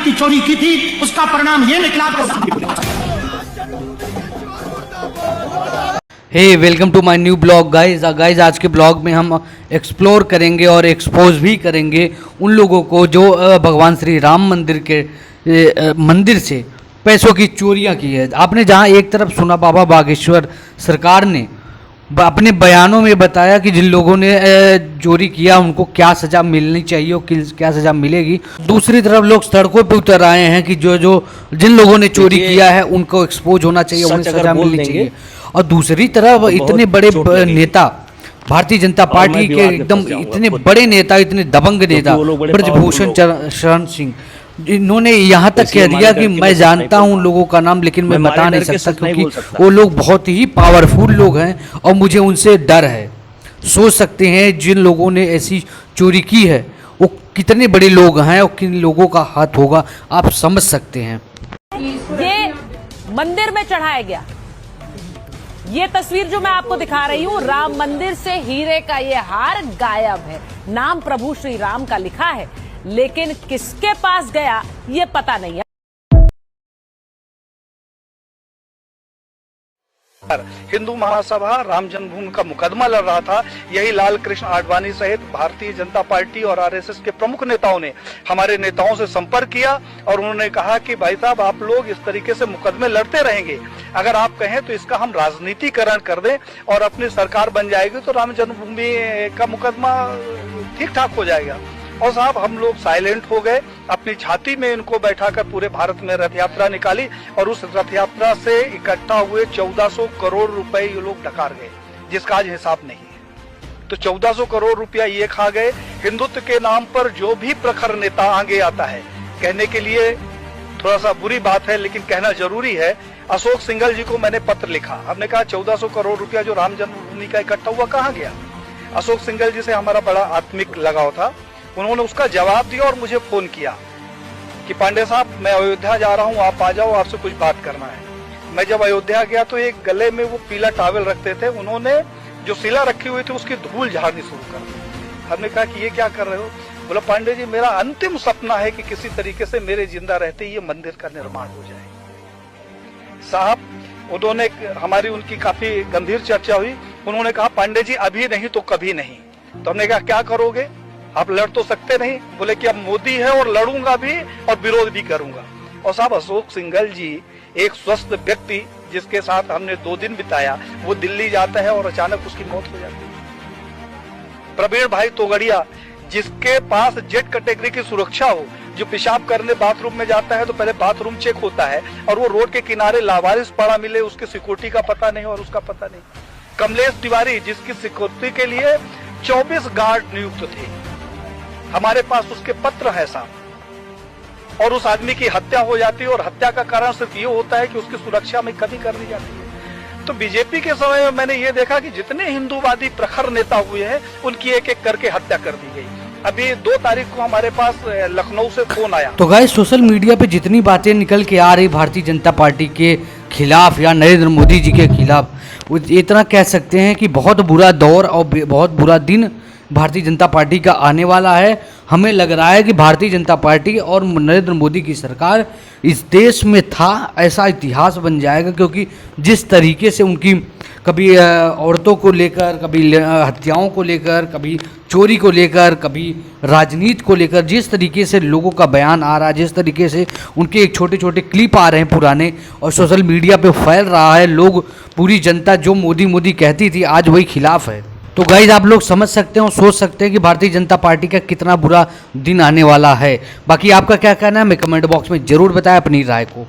की चोरी की थी, उसका परिणाम ये निकला। Hey welcome to my new blog guys आज के ब्लॉग में हम एक्सप्लोर करेंगे और एक्सपोज भी करेंगे उन लोगों को जो भगवान श्री राम मंदिर के मंदिर से पैसों की चोरियां की है। आपने जहां एक तरफ सुना बाबा बागेश्वर सरकार ने अपने बयानों में बताया कि जिन लोगों ने चोरी किया उनको क्या सज़ा मिलनी चाहिए और क्या सज़ा मिलेगी, दूसरी तरफ लोग सड़कों पे उतर आए हैं कि जिन लोगों ने चोरी किया है उनको एक्सपोज होना चाहिए, उन्हें सज़ा मिलनी चाहिए। और दूसरी तरफ इतने बड़े नेता भारतीय जनता पार्टी के एकदम इतने बड़े नेता, इतने दबंग नेता ब्रजभूषण शरण सिंह, इन्होंने यहाँ तक कह दिया कि मैं जानता हूँ उन लोगों का नाम लेकिन मैं बता नहीं सकता क्योंकि वो लोग बहुत ही पावरफुल लोग हैं और मुझे उनसे डर है। सोच सकते हैं जिन लोगों ने ऐसी चोरी की है वो कितने बड़े लोग हैं और किन लोगों का हाथ होगा, आप समझ सकते हैं। ये मंदिर में चढ़ाया गया, ये तस्वीर जो मैं आपको दिखा रही हूँ, राम मंदिर से हीरे का ये हार गायब है। नाम प्रभु श्री राम का लिखा है लेकिन किसके पास गया ये पता नहीं है। हिंदू महासभा राम जन्मभूमि का मुकदमा लड़ रहा था। यही लाल कृष्ण आडवाणी सहित भारतीय जनता पार्टी और आरएसएस के प्रमुख नेताओं ने हमारे नेताओं से संपर्क किया और उन्होंने कहा कि भाई साहब आप लोग इस तरीके से मुकदमे लड़ते रहेंगे, अगर आप कहें तो इसका हम राजनीतिकरण कर दें और अपनी सरकार बन जाएगी तो राम जन्मभूमि का मुकदमा ठीक ठाक हो जाएगा। और साहब हम लोग साइलेंट हो गए, अपनी छाती में इनको बैठाकर पूरे भारत में रथ यात्रा निकाली और उस रथ यात्रा से इकट्ठा हुए 1400 करोड़ रुपए ये लोग डकार गए, जिसका आज हिसाब नहीं है। तो 1400 करोड़ रुपया ये खा गए। हिंदुत्व के नाम पर जो भी प्रखर नेता आगे आता है, कहने के लिए थोड़ा सा बुरी बात है लेकिन कहना जरूरी है, अशोक सिंघल जी को मैंने पत्र लिखा। हमने कहा 1400 करोड़ रुपया जो राम जन्मभूमि का इकट्ठा हुआ कहाँ गया। अशोक सिंघल जी से हमारा बड़ा आत्मिक लगाव था, उन्होंने उसका जवाब दिया और मुझे फोन किया कि पांडे साहब मैं अयोध्या जा रहा हूँ, आप आ जाओ, आपसे कुछ बात करना है। मैं जब अयोध्या गया तो एक गले में वो पीला टॉवल रखते थे, उन्होंने जो शिला रखी हुई थी उसकी धूल झाड़नी शुरू कर दी। हमने कहा कि ये क्या कर रहे हो। बोला पांडे जी मेरा अंतिम सपना है कि किसी तरीके से मेरे जिंदा रहते ये मंदिर का निर्माण हो जाए। साहब उन्होंने हमारी उनकी काफी गंभीर चर्चा हुई। उन्होंने कहा पांडे जी अभी नहीं तो कभी नहीं। तो हमने कहा क्या करोगे, आप लड़ तो सकते नहीं। बोले कि अब मोदी है और लड़ूंगा भी और विरोध भी करूंगा। और साहब अशोक सिंघल जी एक स्वस्थ व्यक्ति जिसके साथ हमने 2 दिन बिताया, वो दिल्ली जाता है और अचानक उसकी मौत हो जाती है। प्रवीण भाई तोगड़िया जिसके पास जेट कैटेगरी की सुरक्षा हो, जो पेशाब करने बाथरूम में जाता है तो पहले बाथरूम चेक होता है और वो रोड के किनारे लावारिस पड़ा मिले, उसके सिक्योरिटी का पता नहीं और उसका पता नहीं। कमलेश तिवारी जिसकी सिक्योरिटी के लिए 24 गार्ड नियुक्त थे, हमारे पास उसके पत्र है साहब। और उस आदमी की हत्या हो जाती है और हत्या का कारण सिर्फ ये होता है कि उसकी सुरक्षा में कमी कर दी जाती है। तो बीजेपी के समय में मैंने ये देखा कि जितने हिंदूवादी प्रखर नेता हुए हैं उनकी एक एक करके हत्या कर दी गई। अभी 2 तारीख को हमारे पास लखनऊ से फोन आया। तो गाइस सोशल मीडिया पे जितनी बातें निकल के आ रही भारतीय जनता पार्टी के खिलाफ या नरेंद्र मोदी जी के खिलाफ, वो इतना कह सकते हैं कि बहुत बुरा दौर और बहुत बुरा दिन भारतीय जनता पार्टी का आने वाला है। हमें लग रहा है कि भारतीय जनता पार्टी और नरेंद्र मोदी की सरकार इस देश में था ऐसा इतिहास बन जाएगा, क्योंकि जिस तरीके से उनकी कभी औरतों को लेकर, कभी हत्याओं को लेकर, कभी चोरी को लेकर, कभी राजनीति को लेकर, जिस तरीके से लोगों का बयान आ रहा है, जिस तरीके से उनके एक छोटे छोटे क्लिप आ रहे हैं पुराने और सोशल मीडिया पे फैल रहा है, लोग पूरी जनता जो मोदी मोदी कहती थी आज वही खिलाफ है। तो गाइज आप लोग समझ सकते हो, सोच सकते हैं कि भारतीय जनता पार्टी का कितना बुरा दिन आने वाला है। बाकी आपका क्या कहना है हमें कमेंट बॉक्स में जरूर बताएं अपनी राय को।